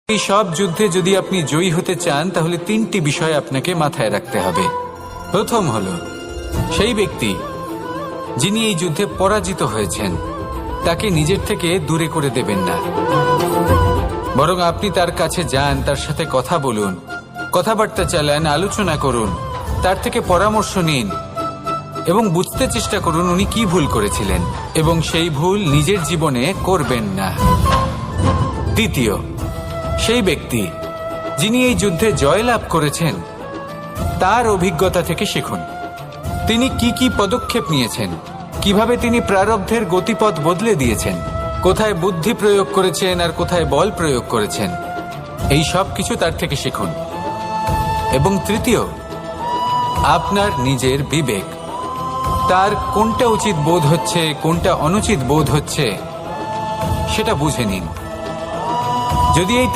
এই সব যুদ্ধে যদি আপনি জয়ী হতে চান তাহলে তিনটি বিষয় আপনাকে মাথায় রাখতে হবে। প্রথম হলো সেই ব্যক্তি যিনি এই যুদ্ধে পরাজিত হয়েছেন তাকে নিজের থেকে দূরে করে দেবেন না, বরং আপনি তার কাছে যান, তার সাথে কথা বলুন, কথাবার্তা চালান, আলোচনা করুন, তার থেকে পরামর্শ নিন এবং বুঝতে চেষ্টা করুন উনি কি ভুল করেছিলেন এবং সেই ভুল নিজের জীবনে করবেন না। দ্বিতীয়, সেই ব্যক্তি যিনি এই যুদ্ধে জয়লাভ করেছেন তার অভিজ্ঞতা থেকে শিখুন। তিনি কি কি পদক্ষেপ নিয়েছেন, কিভাবে তিনি প্রারব্ধের গতিপথ বদলে দিয়েছেন, কোথায় বুদ্ধি প্রয়োগ করেছেন আর কোথায় বল প্রয়োগ করেছেন, এই সব কিছু তার থেকে শিখুন। এবং তৃতীয়, আপনার নিজের বিবেক, তার কোনটা উচিত বোধ হচ্ছে কোনটা অনুচিত বোধ হচ্ছে সেটা বুঝে নিন। যদি এই